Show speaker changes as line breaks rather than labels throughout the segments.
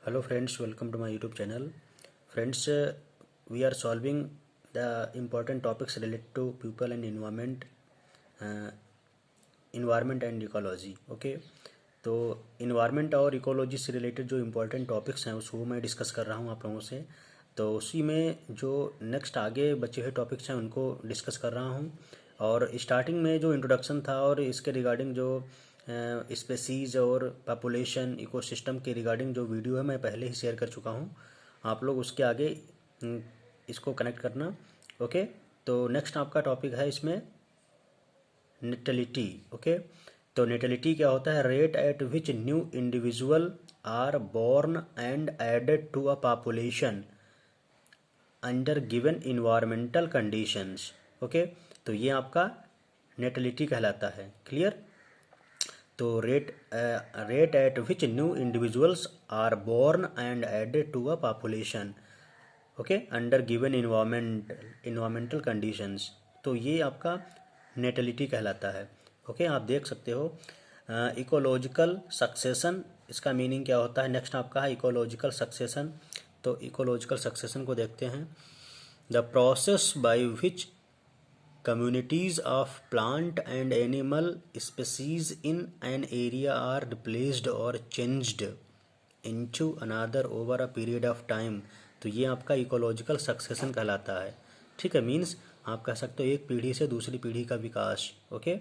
Hello friends, welcome to my YouTube channel. Friends, we are solving the important topics related to people and uh, environment and ecology. Okay, तो environment और ecology से related जो important topics हैं उसको मैं discuss कर रहा हूँ आप लोगों से। तो उसी में जो नेक्स्ट आगे बचे हुए टॉपिक्स हैं उनको डिस्कस कर रहा हूँ। और स्टार्टिंग में जो इंट्रोडक्शन था और इसके रिगार्डिंग जो स्पेसीज़ और पॉपुलेशन इकोसिस्टम के रिगार्डिंग जो वीडियो है मैं पहले ही शेयर कर चुका हूँ। आप लोग उसके आगे इसको कनेक्ट करना। ओके, तो नेक्स्ट आपका टॉपिक है इसमें नेटलिटी। ओके, तो नेटलिटी क्या होता है? Rate at which new individual are born and added to a population under given environmental conditions. Okay, तो ये आपका नेटलिटी कहलाता है। क्लियर? तो rate at which new individuals are born and added to a population, okay, under given environmental conditions. तो ये आपका natality कहलाता है। ओके, आप देख सकते हो इकोलॉजिकल सक्सेशन, इसका मीनिंग क्या होता है? नेक्स्ट आपका है इकोलॉजिकल सक्सेशन। तो इकोलॉजिकल सक्सेशन को देखते हैं। The process by which communities of plant and animal species in an area are replaced or changed into another over a period of time। तो ये आपका इकोलॉजिकल सक्सेशन कहलाता है। ठीक है, मीन्स आप कह सकते हो एक पीढ़ी से दूसरी पीढ़ी का विकास। ओके,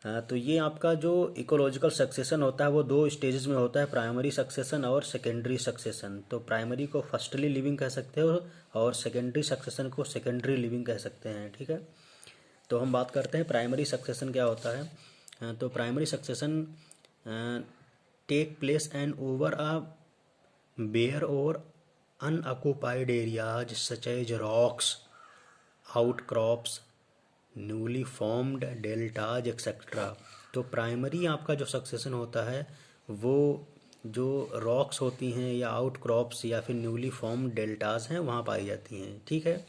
तो ये आपका जो इकोलॉजिकल सक्सेशन होता है वो दो स्टेजेस में होता है, प्राइमरी सक्सेशन और सेकेंडरी सक्सेशन। तो प्राइमरी को फर्स्टली लिविंग कह सकते हो और सेकेंडरी सक्सेशन को सेकेंडरी लिविंग कह सकते हैं। ठीक है, तो हम बात करते हैं प्राइमरी सक्सेशन क्या होता है। तो primary succession take place and over a bare और unoccupied areas such as rocks, outcrops, newly formed deltas etcetera. तो प्राइमरी आपका जो सक्सेशन होता है वो जो रॉक्स होती हैं या आउटक्रॉप्स या फिर न्यूली फॉर्म्ड डेल्टाज हैं वहाँ पाई जाती हैं। ठीक है,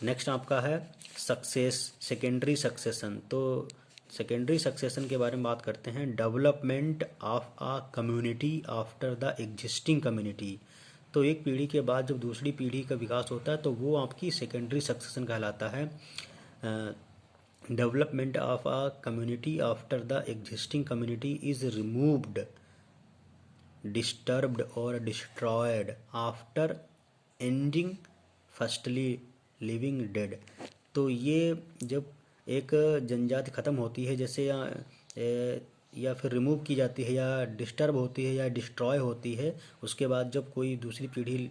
नेक्स्ट आपका है सेकेंडरी सक्सेशन। तो सेकेंडरी सक्सेशन के बारे में बात करते हैं। Development of a community after the existing community. तो एक पीढ़ी के बाद जब दूसरी पीढ़ी का विकास होता है तो वो आपकी सेकेंडरी सक्सेशन कहलाता है। Development of a community after the existing community is removed, disturbed और destroyed after ending firstly living dead. तो ये जब एक जनजाति ख़त्म होती है जैसे या फिर रिमूव की जाती है या डिस्टर्ब होती है या डिस्ट्रॉय होती है, उसके बाद जब कोई दूसरी पीढ़ी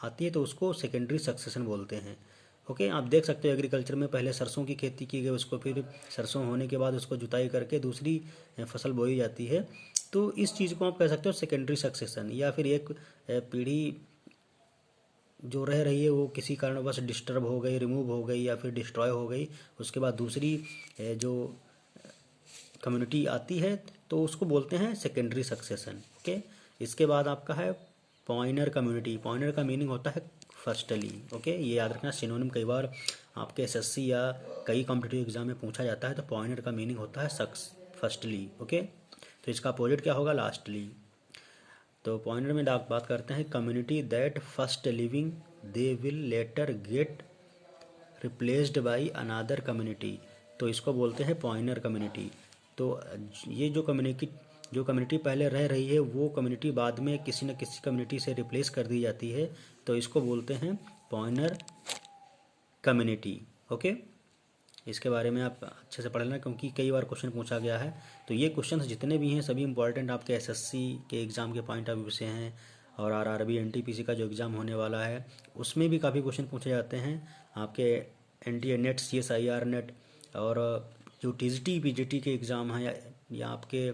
आती है तो उसको सेकेंडरी सक्सेशन बोलते हैं। ओके, आप देख सकते हो एग्रीकल्चर में पहले सरसों की खेती की गई, उसको फिर सरसों होने के बाद उसको जुताई करके दूसरी फसल बोई जाती है। तो इस चीज़ को आप कह सकते हो सेकेंडरी सक्सेशन। या फिर एक पीढ़ी जो रह रही है वो किसी कारणवश डिस्टर्ब हो गई, रिमूव हो गई या फिर डिस्ट्रॉय हो गई, उसके बाद दूसरी जो कम्युनिटी आती है तो उसको बोलते हैं सेकेंडरी सक्सेशन। ओके, इसके बाद आपका है पॉइनर कम्युनिटी। पॉइनर का मीनिंग होता है फर्स्टली। ओके, ये याद रखना, सिनोनिम कई बार आपके एसएससी या कई कॉम्पिटिटिव एग्जाम में पूछा जाता है। तो पॉइनर का मीनिंग होता है फर्स्टली। ओके, तो इसका अपोजिट क्या होगा? लास्टली। तो पॉइंटर में आप बात करते हैं community that first living they will later gate replaced by another community. तो इसको बोलते हैं पॉइनर कम्युनिटी। तो ये जो कम्युनिटी पहले रह रही है वो कम्युनिटी बाद में किसी न किसी कम्युनिटी से रिप्लेस कर दी जाती है, तो इसको बोलते हैं पॉइनर कम्युनिटी। ओके, इसके बारे में आप अच्छे से पढ़ लेना क्योंकि कई बार क्वेश्चन पूछा गया है। तो ये क्वेश्चंस जितने भी हैं सभी इंपॉर्टेंट आपके एसएससी के एग्ज़ाम के पॉइंट ऑफ व्यू से हैं। और आरआरबी एनटीपीसी का जो एग्ज़ाम होने वाला है उसमें भी काफ़ी क्वेश्चन पूछे जाते हैं। आपके एनटीए नेट, सीएसआईआर नेट और जो टीजीटी पीजीटी के एग्ज़ाम हैं या आपके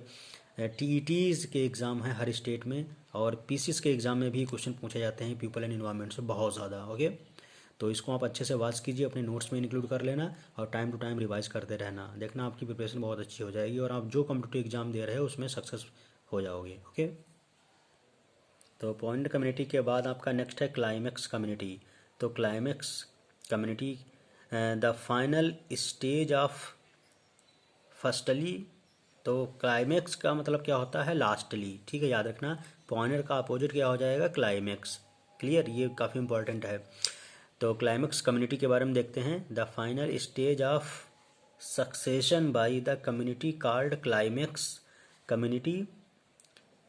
टीईटीज़ के एग्ज़ाम हैं हर स्टेट में, और पीसीएस के एग्ज़ाम में भी क्वेश्चन पूछे जाते हैं पीपल एंड इन्वायरमेंट से बहुत ज़्यादा। ओके, तो इसको आप अच्छे से वाच कीजिए, अपने नोट्स में इंक्लूड कर लेना और टाइम टू टाइम रिवाइज करते रहना। देखना आपकी प्रिपरेशन बहुत अच्छी हो जाएगी और आप जो कॉम्पिटिटिव एग्जाम दे रहे हो उसमें सक्सेस हो जाओगे। ओके, तो पॉइंट कम्युनिटी के बाद आपका नेक्स्ट है क्लाइमेक्स कम्युनिटी। तो climax community the final stage of firstly तो क्लाइमेक्स का मतलब क्या होता है, लास्टली, ठीक है, याद रखना। पॉइनर का अपोजिट क्या हो जाएगा, क्लाइमेक्स। क्लियर, ये काफ़ी इंपॉर्टेंट है। तो क्लाइमेक्स कम्युनिटी के बारे में देखते हैं। The final stage of succession by the community called climax community.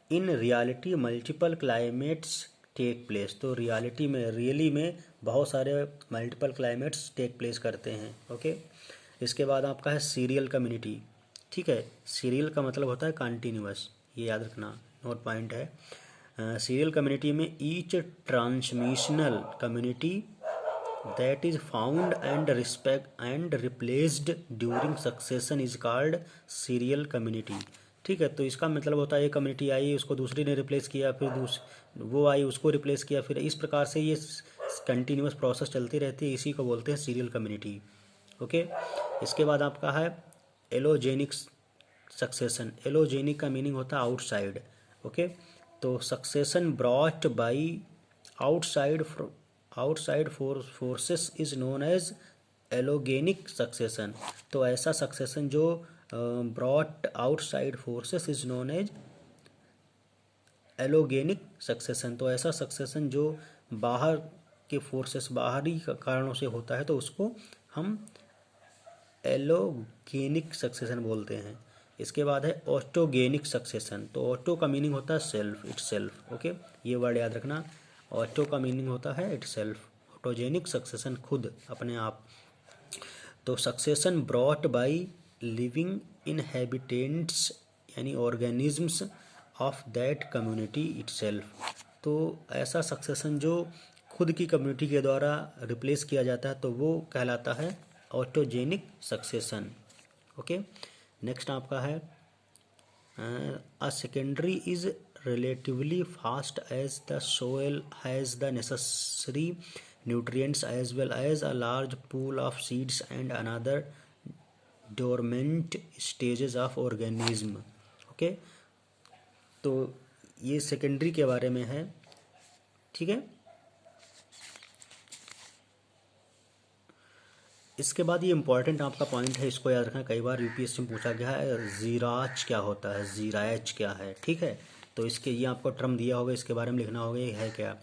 In reality multiple climates take place. तो रियली में बहुत सारे मल्टीपल क्लाइमेट्स टेक प्लेस करते हैं। ओके, इसके बाद आपका है सीरियल कम्युनिटी, ठीक है। सीरियल का मतलब होता है कंटिन्यूअस, ये याद रखना, नोट पॉइंट है। सीरियल कम्युनिटी में each transmissional community that is found and respect and replaced during succession is called serial community, ठीक है। तो इसका मतलब होता है एक कम्युनिटी आई, उसको दूसरी ने रिप्लेस किया, फिर वो आई, उसको रिप्लेस किया, फिर इस प्रकार से ये कंटिन्यूअस प्रोसेस चलती रहती है, इसी को बोलते हैं सीरियल कम्युनिटी। ओके, इसके बाद आपका है एलोजेनिक सक्सेशन। एलोजेनिक का मीनिंग होता है आउटसाइड। ओके, तो succession brought by outside forces is known as allogenic succession. तो ऐसा सक्सेशन जो brought outside forces is known as allogenic succession. तो ऐसा सक्सेशन जो बाहर के फोर्सेस, बाहरी कारणों से होता है, तो उसको हम एलोगेनिक सक्सेशन बोलते हैं। इसके बाद है ऑटोगेनिक सक्सेशन। तो ऑटो का मीनिंग होता है सेल्फ, इट सेल्फ। ओके, ये वर्ड याद रखना, ऑटो का मीनिंग होता है इट सेल्फ। ऑटोजेनिक सक्सेशन, खुद, अपने आप। तो succession brought by living inhabitants यानी organisms of that community itself. तो ऐसा सक्सेशन जो खुद की कम्युनिटी के द्वारा रिप्लेस किया जाता है, तो वो कहलाता है ऑटोजेनिक सक्सेशन। ओके, नेक्स्ट आपका है a secondary is relatively fast as the soil has the necessary nutrients as well as a large pool of seeds and another dormant stages of organism। Okay, तो ये secondary के बारे में है, ठीक है। इसके बाद ये इंपॉर्टेंट आपका पॉइंट है, इसको याद रखना, कई बार यूपीएससी में पूछा गया है, जीराच क्या होता है, जीराच क्या है, ठीक है। तो इसके ये आपको टर्म दिया होगा, इसके बारे में लिखना होगा ये है क्या,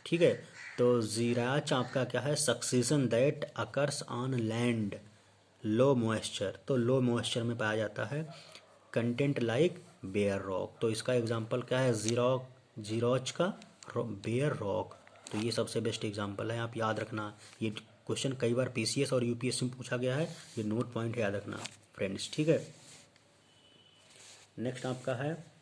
ठीक है। तो जीराच आपका क्या है, succession that occurs on land low moisture. तो लो मॉइस्चर में पाया जाता है, कंटेंट लाइक बेयर रॉक। तो इसका एग्जांपल क्या है, जीरोच का बेयर रॉक। तो ये सबसे बेस्ट एग्जांपल है, आप याद रखना। ये क्वेश्चन कई बार पीसीएस और यूपीएससी में पूछा गया है, ये नोट पॉइंट याद रखना फ्रेंड्स, ठीक है। नेक्स्ट आपका है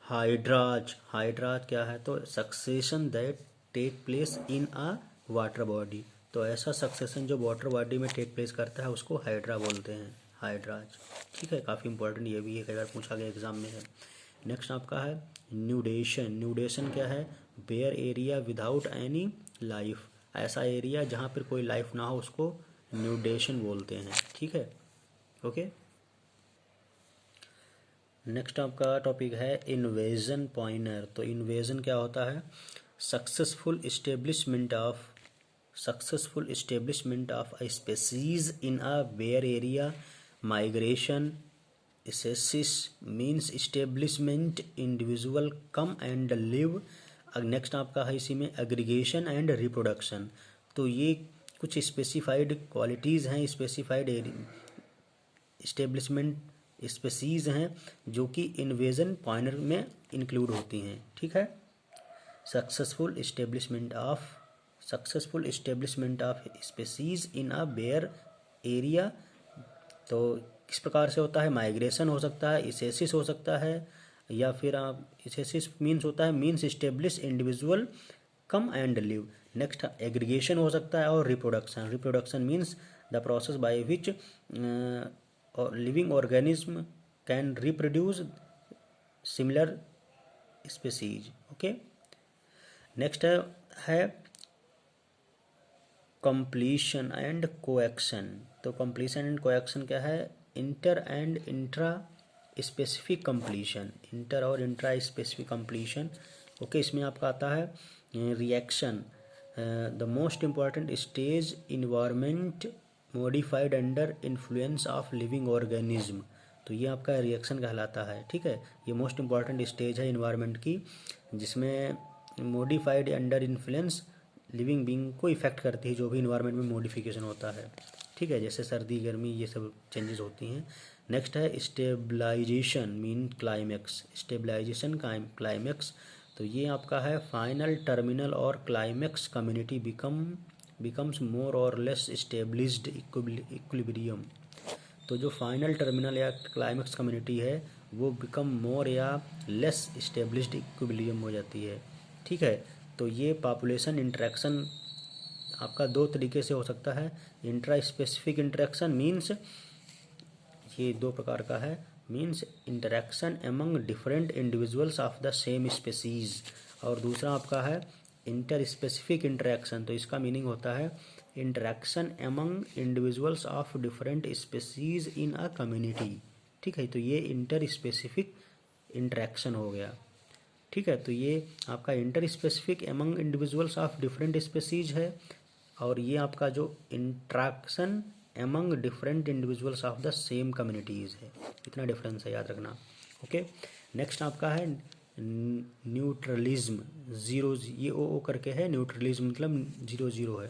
हाइड्राज। हाइड्राज क्या है, तो succession that take place in a water body. तो ऐसा सक्सेशन जो वाटर बॉडी में टेक प्लेस करता है उसको हाइड्रा बोलते हैं, हाइड्राज, ठीक है। काफ़ी इंपॉर्टेंट ये भी है, कई बार पूछा गया एग्जाम में है। नेक्स्ट आपका है न्यूडेशन। न्यूडेशन क्या है, bare area without any life. ऐसा एरिया जहाँ पर कोई लाइफ ना हो उसको न्यूडेशन बोलते हैं, ठीक है। ओके, नेक्स्ट आपका टॉपिक है इन्वेजन पॉइनर। तो इन्वेजन क्या होता है, successful establishment of a species in a bare area. Migration ecesis means establishment individual come and live. Next आपका है इसी में एग्रीगेशन एंड रिप्रोडक्शन। तो ये कुछ स्पेसिफाइड क्वालिटीज़ हैं, स्पेसिफाइड इस्टेब्लिशमेंट स्पेसीज हैं जो कि इन्वेजन पॉइनर में इंक्लूड होती हैं, ठीक है। Successful establishment of species in a bare area. तो किस प्रकार से होता है, माइग्रेशन हो सकता है, इसेसिस हो सकता है, या फिर आप इसेसिस मीन्स होता है means establish individual come and live. Next aggregation हो सकता है, और reproduction means the process by which living organism can reproduce similar species. Okay, next है कंप्लीशन एंड कोएक्शन। तो कंप्लीशन एंड कोएक्शन क्या है, inter and intra specific completion, inter और intra specific completion. Okay, इसमें आपका आता है reaction, the most important stage environment modified under influence of living organism. तो ये आपका रिएक्शन कहलाता है। ठीक है, ये मोस्ट इम्पॉर्टेंट स्टेज है इन्वायरमेंट की, जिसमें modified under influence living being को इफेक्ट करती है, जो भी इन्वायरमेंट में मॉडिफिकेशन होता है। ठीक है, जैसे सर्दी गर्मी ये सब चेंजेस होती हैं। नेक्स्ट है stabilization mean climax. Stabilization climax, तो ये आपका है फाइनल टर्मिनल और क्लाइमेक्स कम्युनिटी बिकम्स मोर और लेस स्टेब्लिश्ड इक्विलिब्रियम। तो जो फाइनल टर्मिनल या क्लाइमेक्स कम्युनिटी है वो बिकम मोर या लेस स्टेब्लिश्ड इक्विलिब्रियम हो जाती है। ठीक है, तो ये पॉपुलेशन इंटरेक्शन आपका दो तरीके से हो सकता है। इंट्रा स्पेसिफिक इंटरेक्शन मीन्स, ये दो प्रकार का है, means interaction among different individuals of the same species, और दूसरा आपका है इंटर स्पेसिफिक इंटरेक्शन। तो इसका मीनिंग होता है interaction among individuals of different species in a community. ठीक है, तो ये इंटर स्पेसिफिक इंटरेक्शन हो गया। ठीक है, तो ये आपका inter specific among individuals of different species है, और ये आपका जो interaction among different individuals of the same communities है। इतना डिफरेंस है, याद रखना। ओके, नेक्स्ट आपका है न्यूट्रलिज्म। जीरो, ये ओ करके है, न्यूट्रलिज्म मतलब 0 है।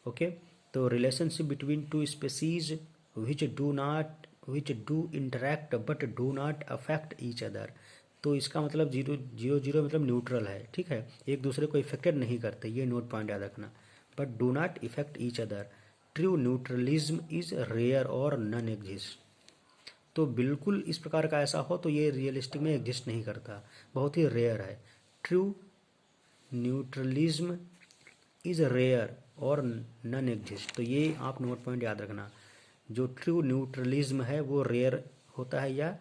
ओके, तो relationship between two species which do interact but do not affect each other. तो इसका मतलब 0 मतलब न्यूट्रल है। ठीक है, एक दूसरे को इफेक्टेड नहीं करते, ये नोट पॉइंट याद रखना। But do not effect each other. True neutralism is rare और नॉन एग्जिस्ट। तो बिल्कुल इस प्रकार का ऐसा हो तो ये रियलिस्टिक में एग्जिस्ट नहीं करता, बहुत ही रेयर है। ट्रू न्यूट्रलिज्म इज रेयर और नॉन एग्जिस्ट। तो ये आप नोट पॉइंट याद रखना, जो ट्रू न्यूट्रलिज्म है वो रेयर होता है या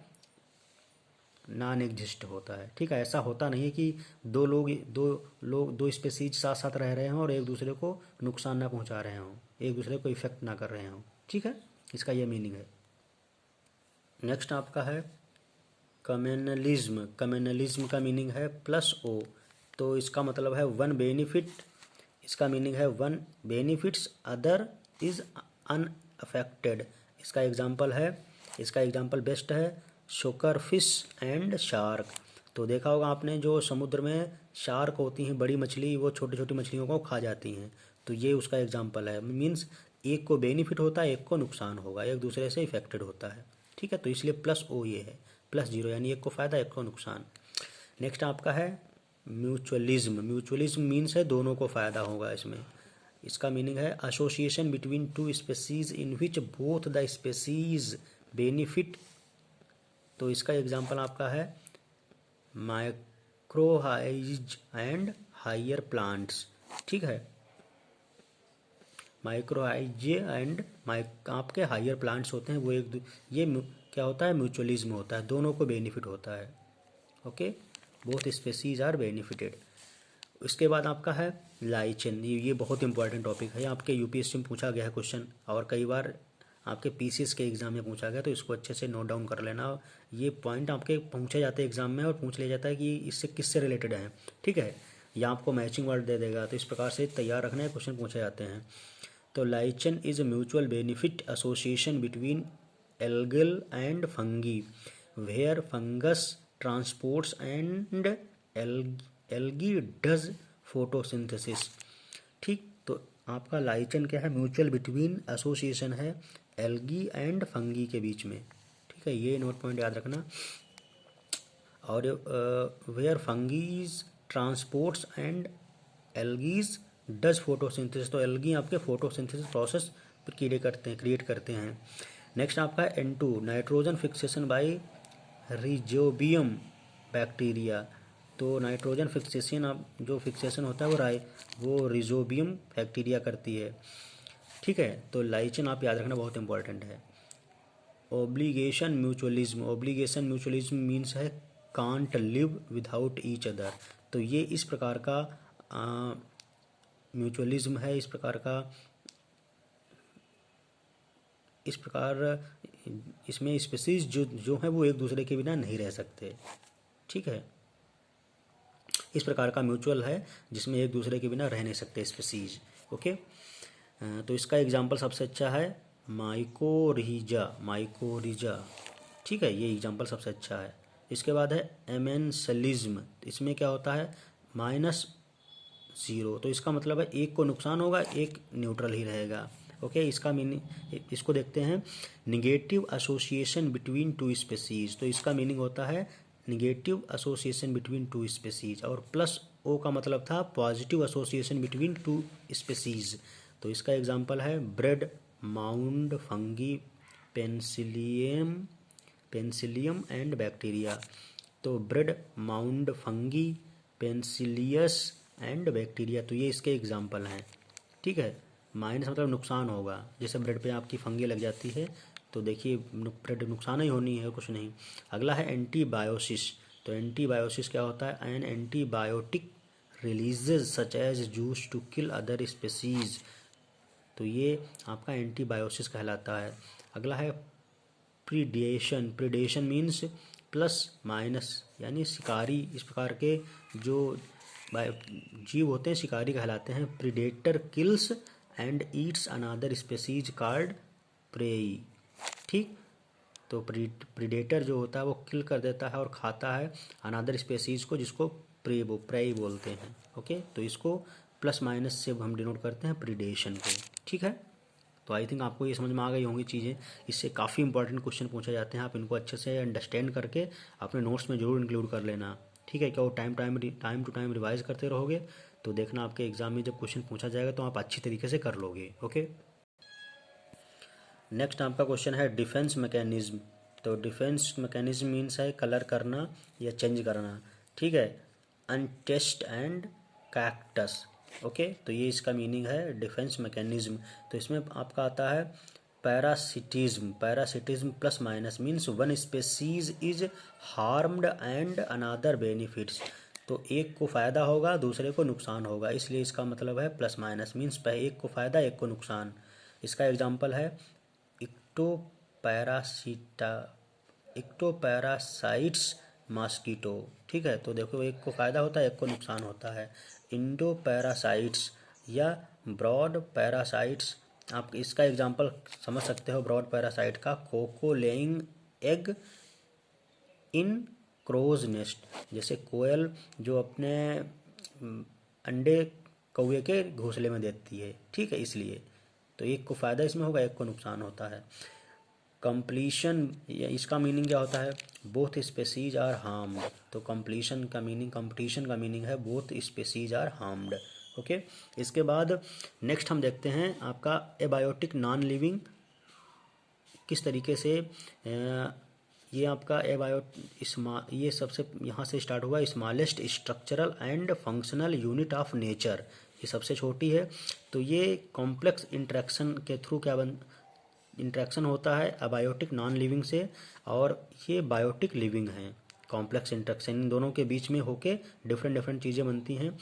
नॉन एग्जिस्ट होता है। ठीक है, ऐसा होता नहीं है कि दो स्पेसीज साथ साथ रह रहे हों और एक दूसरे को नुकसान ना पहुंचा रहे हों, एक दूसरे को इफेक्ट ना कर रहे हों। ठीक है, इसका ये मीनिंग है। नेक्स्ट आपका है कम्युनलिज्म। कम्युनलिज्म का मीनिंग है प्लस ओ। तो इसका मतलब है वन बेनिफिट, इसका मीनिंग है one benefits other is unaffected. इसका एग्जाम्पल बेस्ट है शोकर फिश एंड शार्क। तो देखा होगा आपने, जो समुद्र में शार्क होती हैं, बड़ी मछली, वो छोटी छोटी मछलियों को खा जाती हैं। तो ये उसका एग्जाम्पल है। मीन्स एक को बेनिफिट होता है, एक को नुकसान होगा, एक दूसरे से इफेक्टेड होता है। ठीक है, तो इसलिए प्लस ओ ये है, +0 यानी एक को फ़ायदा एक को नुकसान। नेक्स्ट आपका है म्यूचुअलिज्म। म्यूचुअलिज्म मीन्स है दोनों को फ़ायदा होगा इसमें। इसका मीनिंग है association between two species in which both the species benefit. तो इसका एग्जाम्पल आपका है माइक्रोहाइज एंड हायर प्लांट्स। ठीक है, माइक्रोहाइज एंड आपके हायर प्लांट्स होते हैं वो क्या होता है, म्यूचुअलिज्म होता है, दोनों को बेनिफिट होता है। Okay, both species are benefited. इसके बाद आपका है लाइचेन। ये बहुत इंपॉर्टेंट टॉपिक है, आपके यूपीएससी में पूछा गया है क्वेश्चन, और कई बार आपके पीसीएस के एग्जाम में पूछा गया, तो इसको अच्छे से नोट डाउन कर लेना। ये पॉइंट आपके पूछे जाते हैं एग्जाम में, और पूछ लिया जाता है कि इससे किससे रिलेटेड है। ठीक है, या आपको मैचिंग वर्ड दे देगा, तो इस प्रकार से तैयार रखना है, क्वेश्चन पूछे जाते हैं। तो lichen is a mutual benefit association between algal and fungi where fungus transports and algae does photosynthesis. ठीक, तो आपका लाइचन क्या है, म्यूचुअल बिटवीन एसोसिएशन है एल्गी एंड फंगी के बीच में। ठीक है, ये नोट पॉइंट याद रखना। और where fungis transports and algaes does photosynthesis. तो एल्गी आपके फोटोसिंथेसिस प्रोसेस क्रिएट करते हैं। नेक्स्ट आपका है N2 nitrogen fixation by rhizobium bacteria. तो नाइट्रोजन फिक्सेशन जो फिक्सेशन होता है वो रिजोबियम बैक्टीरिया करती है। ठीक है, तो लाइचन आप याद रखना, बहुत इंपॉर्टेंट है। ओब्लिगेशन म्यूचुअलिज्म मीन्स है can't live without each other. तो ये इस प्रकार का म्यूचुअलिज्म है, इस प्रकार इसमें स्पेसीज जो है वो एक दूसरे के बिना नहीं रह सकते। ठीक है, इस प्रकार का म्यूचुअल है जिसमें एक दूसरे के बिना रह नहीं सकते स्पेसीज। ओके, तो इसका एग्जांपल सबसे अच्छा है माइकोरिजा। ठीक है, ये एग्जाम्पल सबसे अच्छा है। इसके बाद है एमेंसलिज्म, इसमें क्या होता है -0, तो इसका मतलब है एक को नुकसान होगा, एक न्यूट्रल ही रहेगा। ओके, इसका मीनिंग, इसको देखते हैं, negative association between two species, तो इसका मीनिंग होता है negative association between two species, और प्लस ओ का मतलब था positive association between two species. तो इसका एग्जांपल है bread mould fungi penicillium and bacteria. तो bread mould fungi penicillium and bacteria, तो ये इसके एग्जांपल हैं। ठीक है, माइनस मतलब नुकसान होगा, जैसे ब्रेड पे आपकी फंगी लग जाती है तो देखिए ब्रेड नुकसान ही होनी है, कुछ नहीं। अगला है एंटीबायोसिस, तो एंटीबायोसिस क्या होता है, an antibiotic releases such as juice to kill other species, तो ये आपका एंटीबायोसिस कहलाता है। अगला है प्रीडेशन मीन्स प्लस माइनस, यानी शिकारी, इस प्रकार के जो जीव होते हैं शिकारी कहलाते हैं। Predator kills and Yeats another species called Preah. ठीक, तो प्रीडेटर जो होता है वो किल कर देता है और खाता है अनदर स्पेसीज को, जिसको प्रेई बोलते हैं। ओके, तो इसको प्लस माइनस से हम डिनोट करते हैं प्रीडेशन को। ठीक है, तो आई थिंक आपको ये समझ में आ गई होंगी चीज़ें। इससे काफ़ी इंपॉर्टेंट क्वेश्चन पूछे जाते हैं, आप इनको अच्छे से अंडरस्टैंड करके अपने नोट्स में जरूर इंक्लूड कर लेना। ठीक है, क्या वो टाइम टू टाइम रिवाइज करते रहोगे तो देखना आपके एग्जाम में जब क्वेश्चन पूछा जाएगा तो आप अच्छी तरीके से कर लोगे। ओके, नेक्स्ट आपका क्वेश्चन है डिफेंस मैकेनिज्म। तो डिफेंस मैकेनिज्म मीन्स है कलर करना या चेंज करना। ठीक है, अनटेस्ट एंड कैक्टस। ओके, तो ये इसका मीनिंग है डिफेंस मैकेनिज्म। तो इसमें आपका आता है parasitism plus minus means one species is harmed and another benefits, तो एक को फ़ायदा होगा दूसरे को नुकसान होगा, इसलिए इसका मतलब है प्लस माइनस मीन्स एक को फ़ायदा एक को नुकसान। इसका एग्जांपल है इक्टोपैरासाइट्स मॉस्किटो। ठीक है, तो देखो एक को फ़ायदा होता है एक को नुकसान होता है। इंडोपैरासाइट्स या ब्रॉड पैरासाइट्स, आप इसका एग्जांपल समझ सकते हो ब्रॉड पैरासाइट का, cuckoo laying egg in crow's nest, जैसे कोयल जो अपने अंडे कौवे के घोंसले में देती है। ठीक है, इसलिए तो एक को फ़ायदा इसमें होगा एक को नुकसान होता है। कंप्लीशन, इसका मीनिंग क्या होता है, बोथ स्पेसीज आर हार्म्ड, तो कंप्लीशन का मीनिंग है both species are harmed. Okay, इसके बाद नेक्स्ट हम देखते हैं आपका एबायोटिक नॉन लिविंग किस तरीके से, ये आपका ये सबसे यहाँ से स्टार्ट हुआ, smallest structural and functional unit of nature, ये सबसे छोटी है। तो ये कॉम्प्लेक्स इंटरेक्शन के थ्रू इंटरेक्शन होता है अबायोटिक नॉन लिविंग से, और ये बायोटिक लिविंग हैं। कॉम्प्लेक्स इंटरेक्शन इन दोनों के बीच में होके डिफरेंट चीज़ें बनती हैं।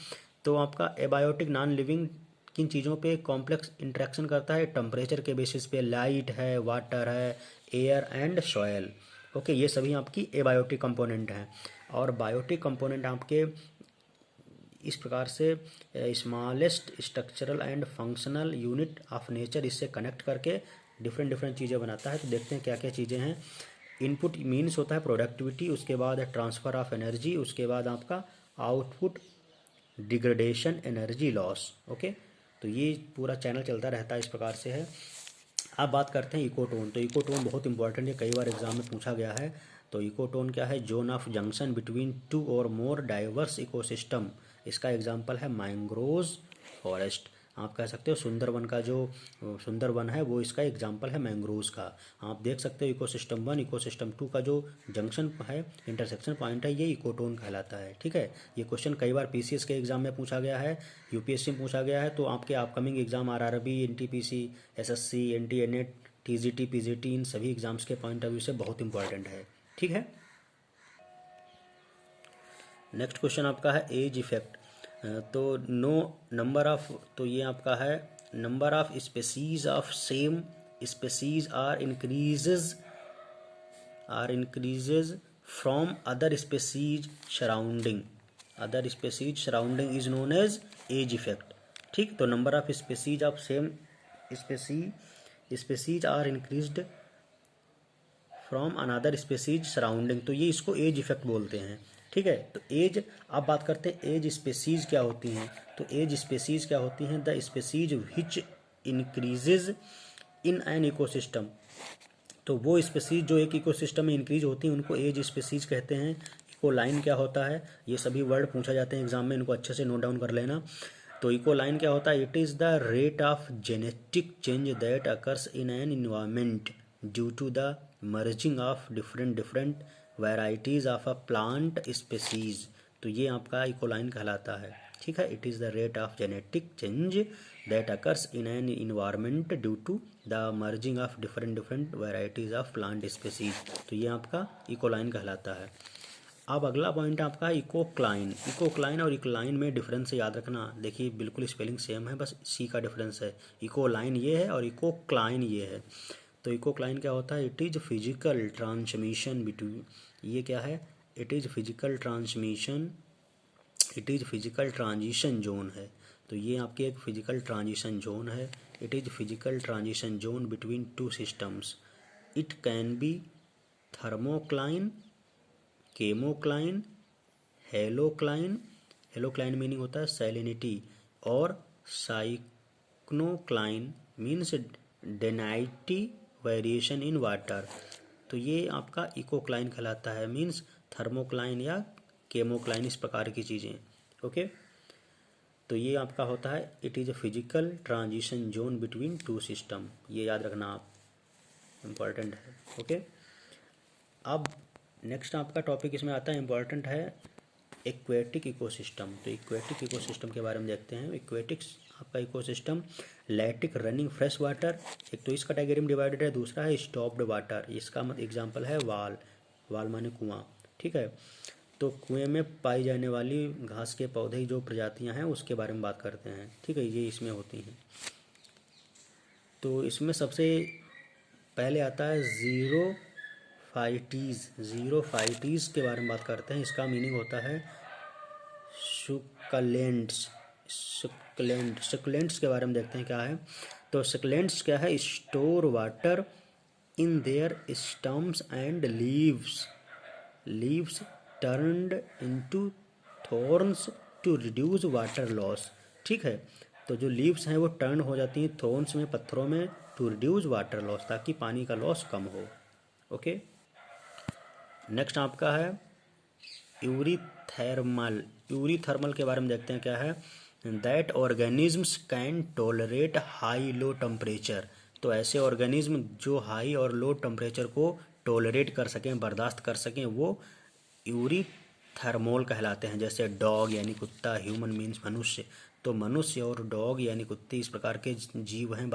तो आपका एबायोटिक नॉन लिविंग किन चीज़ों पे कॉम्प्लेक्स इंटरेक्शन करता है, टेम्परेचर के बेसिस पे, लाइट है, वाटर है, एयर एंड सॉयल। ओके, ये सभी आपकी एबायोटिक कंपोनेंट हैं। और बायोटिक कंपोनेंट आपके इस प्रकार से smallest structural and functional unit of nature, इससे कनेक्ट करके डिफरेंट चीज़ें बनाता है। तो देखते हैं क्या क्या चीज़ें हैं। इनपुट मीन्स होता है प्रोडक्टिविटी, उसके बाद है ट्रांसफ़र ऑफ एनर्जी, उसके बाद आपका output degradation energy loss. Okay, तो ये पूरा चैनल चलता रहता है, इस प्रकार से है। अब बात करते हैं इकोटोन। तो इकोटोन बहुत इंपॉर्टेंट है, कई बार एग्जाम में पूछा गया है। तो इकोटोन क्या है, zone of junction between two और मोर डाइवर्स इकोसिस्टम, इसका एग्जांपल है मैंग्रोव फॉरेस्ट। आप कह सकते हो सुंदरवन का जो सुंदरवन है वो इसका एग्जांपल है मैंग्रोव्स का। आप देख सकते हो इकोसिस्टम 1 इकोसिस्टम 2 का जो जंक्शन है, इंटरसेक्शन पॉइंट है, ये इकोटोन कहलाता है। ठीक है, ये क्वेश्चन कई बार पीसीएस के एग्जाम में पूछा गया है, यूपीएससी में पूछा गया है। तो आपके upcoming exam RRB, NTPC, SSC, एनटीएनएट, टीजीटी, पीजीटी, इन सभी एग्जाम्स के पॉइंट ऑफ व्यू से बहुत इंपॉर्टेंट है। ठीक है, नेक्स्ट क्वेश्चन आपका है एज इफेक्ट। तो नो नंबर ऑफ, तो ये आपका है number of species of same species are increases from other species surrounding is known as edge effect. ठीक, तो number of species of same species are increased from another species surrounding, तो ये इसको as effect बोलते हैं। ठीक है, तो एज, अब बात करते हैं एज स्पेसीज क्या होती हैं। तो एज स्पेसीज क्या होती हैं, the species which increases in an ecosystem, तो वो स्पेसीज जो एक इकोसिस्टम में इंक्रीज होती हैं उनको एज स्पेसीज कहते हैं। इकोलाइन क्या होता है, ये सभी वर्ड पूछा जाते हैं एग्जाम में, इनको अच्छे से नोट डाउन कर लेना। तो इकोलाइन क्या होता है, it is the rate of genetic change that occurs in an environment due to the merging of different varieties of a plant species, तो ये आपका इकोलाइन कहलाता है। ठीक है, it is the rate of genetic change that occurs in an environment due to the merging of different varieties of plant species, तो ये आपका इकोलाइन कहलाता है। अब अगला पॉइंट आपका है इकोक्लाइन। इकोक्लाइन और इकोलाइन में डिफरेंस याद रखना, देखिए बिल्कुल स्पेलिंग सेम है, बस सी का डिफरेंस है। इकोलाइन ये है और इकोक्लाइन ये है। तो इकोक्लाइन क्या होता है, it is physical transmission between, ये क्या है, it is physical transmission, it is physical transition zone है। तो ये आपके एक फिजिकल ट्रांजिशन जोन है। It is physical transition zone between two systems. It can be thermocline, chemocline, halocline, halocline meaning होता है सैलिनिटी, और pycnocline means density variation in water, तो ये आपका इकोक्लाइन कहलाता है, मीन्स थर्मोक्लाइन या केमोक्लाइन, इस प्रकार की चीज़ें। ओके, तो ये आपका होता है it is a physical transition zone between to system, ये याद रखना आप, इम्पॉर्टेंट है। ओके, अब नेक्स्ट आपका टॉपिक इसमें आता है, इम्पॉर्टेंट है एक्वेटिक इकोसिस्टम। तो एक्वेटिक इकोसिस्टम के बारे में देखते हैं। एक्वेटिक्स आपका ecosystem lattice running fresh water, एक तो इस कैटेगरी में डिवाइडेड है, दूसरा है स्टॉप्ड वाटर, इसका एग्जांपल है वाल, वाल माने कुआं। ठीक है, तो कुएं में पाई जाने वाली घास के पौधे जो प्रजातियां हैं उसके बारे में बात करते हैं। ठीक है, ये इसमें होती हैं। तो इसमें सबसे पहले आता है ज़ीरोफाइटीज़। ज़ीरोफाइटीज़ के बारे में बात करते हैं, इसका मीनिंग होता है सुकलेंट्स। सुकलेंट्स के बारे में देखते हैं क्या है। तो सुकलेंट्स क्या है, store water in their stems and leaves turned into thorns to reduce water loss. ठीक है, तो जो लीव्स हैं वो टर्न हो जाती हैं थॉर्न्स में, पत्थरों में, टू रिड्यूस वाटर लॉस, ताकि पानी का लॉस कम हो। ओके, नेक्स्ट आपका है यूरीथर्मल। यूरीथर्मल के बारे में देखते हैं क्या है, that organisms can tolerate high low temperature. तो ऐसे ऑर्गेनिज्म जो हाई और लो टेम्परेचर को टॉलरेट कर सकें, बर्दाश्त कर सकें, वो यूरीथर्मल कहलाते हैं। जैसे डॉग यानी कुत्ता, ह्यूमन मीन्स मनुष्य, तो मनुष्य और डॉग यानी कुत्ते, इस प्रकार के जीव हैं।